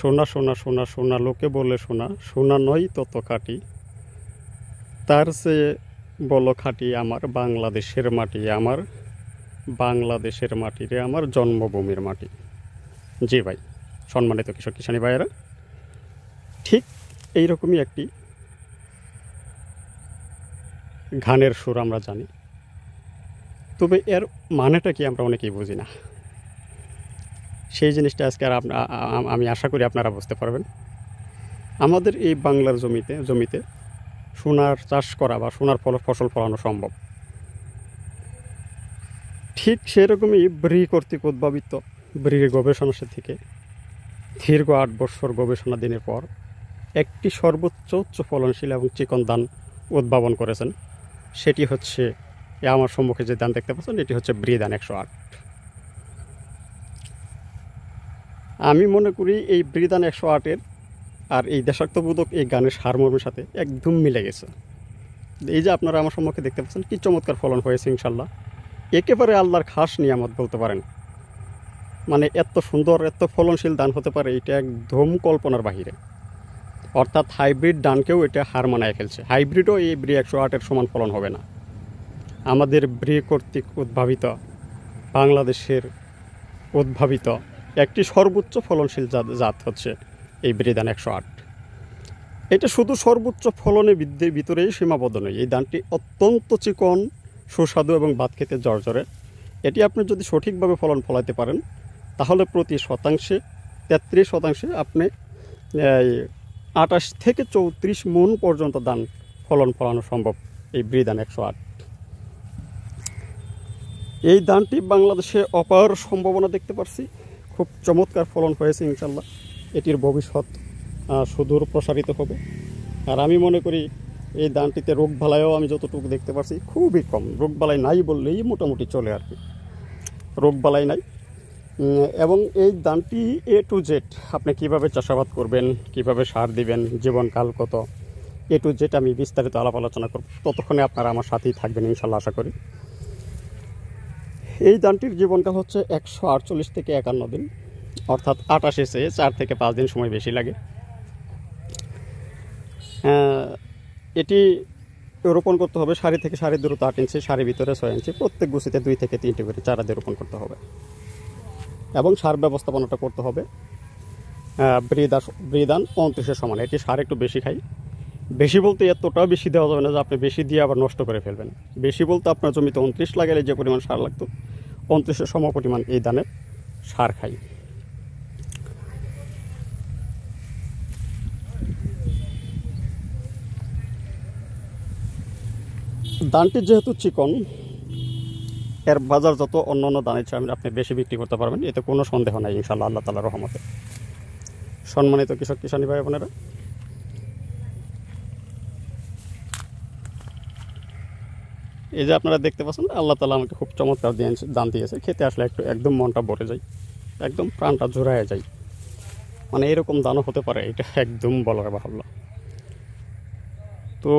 সোনা সোনা সোনা সোনা লোকে বলে সোনা, সোনা নয় তত খাঁটি, তার চেয়ে বলো খাঁটি আমার বাংলাদেশের মাটি, আমার বাংলাদেশের মাটি রে, আমার জন্মভূমির মাটি। জি ভাই, সম্মানিত কৃষক কিষানী ভাইয়েরা, ঠিক এইরকমই একটি গানের সুর আমরা জানি, তবে এর মানেটা কি আমরা অনেকেই বুঝি না। সেই জিনিসটা আজকে আর আমি আশা করি আপনারা বুঝতে পারবেন। আমাদের এই বাংলার জমিতে সোনার চাষ করা বা সোনার ফসল ফলানো সম্ভব। ঠিক সেরকমই ব্রি কর্তৃক উদ্ভাবিত ব্রির গবেষণা থেকে দীর্ঘ 8 বছর গবেষণা দিনের পর একটি সর্বোচ্চ উচ্চ ফলনশীল এবং চিকন ধান উদ্ভাবন করেছেন। সেটি হচ্ছে আমার সম্মুখে যে ধান দেখতে পাচ্ছেন, এটি হচ্ছে ব্রি ধান 108। আমি মনে করি এই ব্রি ধান 108-এর আর এই দেশাত্মবোধক এই গানের সারমর্মের সাথে একদম মিলে গেছে। এই যে আপনারা আমার সম্মুখে দেখতে পাচ্ছেন কি চমৎকার ফলন হয়েছে ইনশাল্লাহ, একেবারে আল্লাহর খাস নিয়ামত বলতে পারেন। মানে এত সুন্দর এত ফলনশীল ধান হতে পারে, এটা একদম কল্পনার বাহিরে। অর্থাৎ হাইব্রিড ধানকেও এটা হার মানায় ফেলছে। হাইব্রিডও এই ব্রি 108-এর সমান ফলন হবে না। আমাদের ব্রি কর্তৃক উদ্ভাবিত, বাংলাদেশের উদ্ভাবিত একটি সর্বোচ্চ ফলনশীল জাত হচ্ছে এই ব্রি ধান 108। এটা শুধু সর্বোচ্চ ফলনের ভিতরেই সীমাবদ্ধ নয়। এই ধানটি অত্যন্ত চিকন, সুস্বাদু এবং ভাত খেতে জর্জরে। এটি আপনি যদি সঠিকভাবে ফলাতে পারেন, তাহলে প্রতি শতাংশে 33% আপনি 28 থেকে 34 মণ পর্যন্ত ধান ফলানো সম্ভব এই ব্রি ধান 108। এই ধানটি বাংলাদেশে অপার সম্ভাবনা দেখতে পাচ্ছি। খুব চমৎকার ফলন হয়েছে ইনশাল্লাহ। এটির ভবিষ্যৎ সুদূর প্রসারিত হবে। আর আমি মনে করি এই ধানটিতে রোগবালাইও আমি যতটুকু দেখতে পাচ্ছি খুবই কম। রোগবালাই নাই বললেই মোটামুটি চলে আর কি, রোগবালাই নাই। এবং এই ধানটি A to Z আপনি কীভাবে চাষাবাদ করবেন, কিভাবে সার দিবেন, জীবনকাল কত, A to Z আমি বিস্তারিত আলাপ আলোচনা করব। ততক্ষণে আপনারা আমার সাথেই থাকবেন ইনশাল্লাহ, আশা করি। এই ধানটির জীবনকাল হচ্ছে 148 থেকে 51 দিন, অর্থাৎ 28 চেয়ে 4 থেকে 5 দিন সময় বেশি লাগে। এটি রোপণ করতে হবে সারি থেকে সারির দূরত্ব 8 ইঞ্চি, সারির ভিতরে 6 ইঞ্চি, প্রত্যেক গুছিতে 2 থেকে 3টি করে চারা দিয়ে রোপণ করতে হবে। এবং সার ব্যবস্থাপনাটা করতে হবে ব্রি ধান 29-এর সমান। এটি সার একটু বেশি খাই। বেশি বলতে এতটাও বেশি দেওয়া যাবে না যে আপনি বেশি দিয়ে আবার নষ্ট করে ফেলবেন। বেশি বলতে আপনার জমিতে 29 লাগালে যে পরিমাণ সার লাগতো, 29-এর সম পরিমাণ এই ধানের সার খাই। ধানটি যেহেতু চিকন, এর বাজার যত অন্য ধানের চেয়ে আপনি বেশি বিক্রি করতে পারবেন, এতে কোনো সন্দেহ নাই ইনশাল্লাহ, আল্লাহ তাআলার রহমতে। সম্মানিত কৃষক কিষানী ভাই বোনেরা, এই যে আপনারা দেখতে পাচ্ছেন, আল্লাহ তাআলা আমাকে খুব চমৎকার ধান দিয়েছে। খেতে আসলে একদম মনটা ভরে যায়, একদম প্রাণটা জোড়ায় যায়। মানে এরকম ধানও হতে পারে, এটা একদম বলার বাহুল্য। তো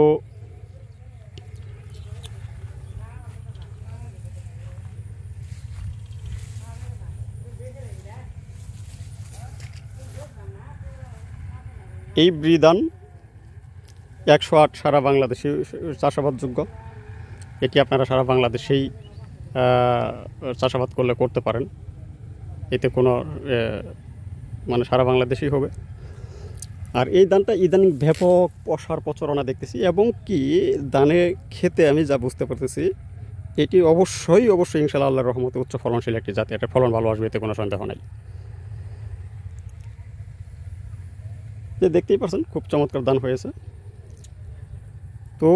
এই ব্রি ধান 108 সারা বাংলাদেশে চাষাবাদযোগ্য। এটি আপনারা সারা বাংলাদেশেই চাষাবাদ করতে পারেন। এতে কোনো মানে সারা বাংলাদেশেই হবে। আর এই ধানটা ইদানিং ব্যাপক প্রচারণা দেখতেছি, এবং কি ধানে খেতে আমি যা বুঝতে পারতেছি, এটি অবশ্যই ইনশাআল্লাহ আল্লাহর রহমতে উচ্চ ফলনশীল একটি জাতি। এটা ফলন ভালো আসবে, এতে কোনো সন্দেহ নাই। যে দেখতেই পাচ্ছেন খুব চমৎকার ধান হয়েছে। তো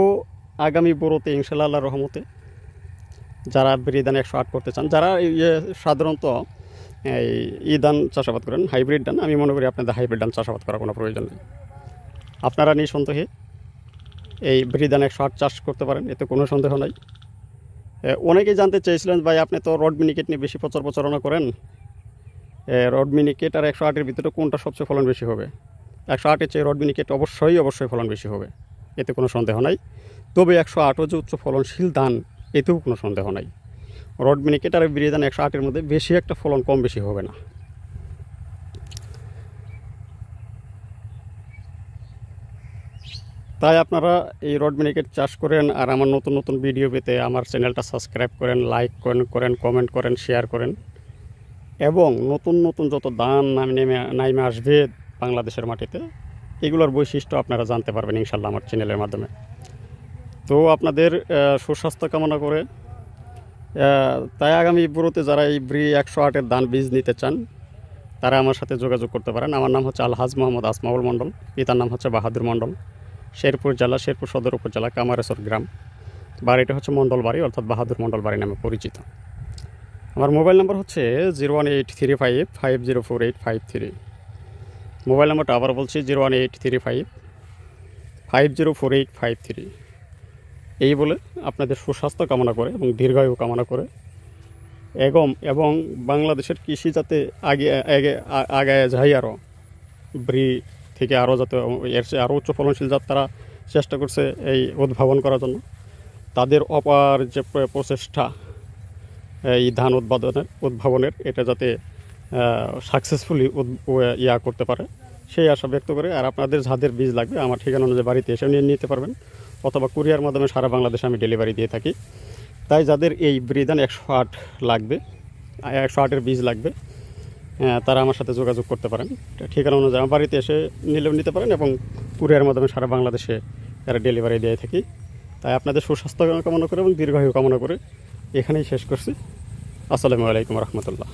আগামী বড়োতে ইনশাআল্লাহ আল্লাহর রহমতে যারা ব্রি ধান 108 করতে চান, যারা সাধারণত এই ধান চাষাবাদ করেন হাইব্রিড ধান, আমি মনে করি আপনাদের হাইব্রিড ধান চাষাবাদ করার কোনো প্রয়োজন নেই। আপনারা নিঃসন্দেহে এই ব্রি ধান 108 চাষ করতে পারেন, এতে কোনো সন্দেহ নাই। অনেকেই জানতে চেয়েছিলেন, ভাই আপনি তো রড মিনিকেট নিয়ে বেশি প্রচারণা করেন, রড মিনিকেট আর 108-এর ভিতরে কোনটা সবচেয়ে ফলন বেশি হবে? 108-এর চেয়ে রড মিনিকেট অবশ্যই ফলন বেশি হবে, এতে কোনো সন্দেহ নাই। তবে 108ও যে উচ্চ ফলনশীল ধান, এতেও কোনো সন্দেহ নাই। রড মিনিকেট আর ব্রি ধান 108-এর মধ্যে বেশি একটা ফলন কম বেশি হবে না। তাই আপনারা এই রড মিনিকেট চাষ করেন, আর আমার নতুন নতুন ভিডিও পেতে আমার চ্যানেলটা সাবস্ক্রাইব করেন, লাইক করেন, কমেন্ট করেন, শেয়ার করেন, এবং নতুন নতুন যত ধান নামে আসবে বাংলাদেশের মাটিতে, এগুলোর বৈশিষ্ট্য আপনারা জানতে পারবেন ইনশাল্লাহ আমার চ্যানেলের মাধ্যমে। তো আপনাদের সুস্বাস্থ্য কামনা করে তাই আগামী বুড়োতে যারা এই ব্রি 108-এর ধান বীজ নিতে চান তারা আমার সাথে যোগাযোগ করতে পারেন। আমার নাম হচ্ছে আলহাজ মোহাম্মদ আসমাউল মণ্ডল, পিতার নাম হচ্ছে বাহাদুর মণ্ডল, শেরপুর জেলা, শেরপুর সদর উপজেলা, কামারেশ্বর গ্রাম। বাড়িটা হচ্ছে মণ্ডল বাড়ি, অর্থাৎ বাহাদুর মণ্ডল বাড়ি নামে পরিচিত। আমার মোবাইল নাম্বার হচ্ছে 01835504853। মোবাইল নাম্বারটা আবার বলছি 01835504853। এই বলে আপনাদের সুস্বাস্থ্য কামনা করে এবং দীর্ঘায়ু কামনা করে এবং বাংলাদেশের কৃষি যাতে আগে যায়, আরও ব্রি থেকে আরও যাতে এর চেয়ে আরও উচ্চ ফলনশীল জাত তারা চেষ্টা করছে এই উদ্ভাবন করার জন্য। তাদের অপার যে প্রচেষ্টা এই ধান উদ্ভাবনের, এটা যাতে সাকসেসফুলি করতে পারে সেই আশা ব্যক্ত করে। আর আপনাদের যাদের বীজ লাগবে আমার ঠিকানা অনুযায়ী বাড়িতে এসে নিয়ে নিতে পারবেন, অথবা কুরিয়ার মাধ্যমে সারা বাংলাদেশে আমি ডেলিভারি দিয়ে থাকি। তাই যাদের এই ব্রিদান 108 লাগবে, 108-এর বীজ লাগবে, তারা আমার সাথে যোগাযোগ করতে পারেন। ঠিকানা অনুযায়ী আমার বাড়িতে এসে নিলেও নিতে পারেন, এবং কুরিয়ার মাধ্যমে সারা বাংলাদেশে তারা ডেলিভারি দিয়ে থাকি। তাই আপনাদের সুস্বাস্থ্য কামনা করে এবং দীর্ঘায়ু কামনা করে এখানেই শেষ করছি। আসসালামু আলাইকুম রহমতুল্লাহ।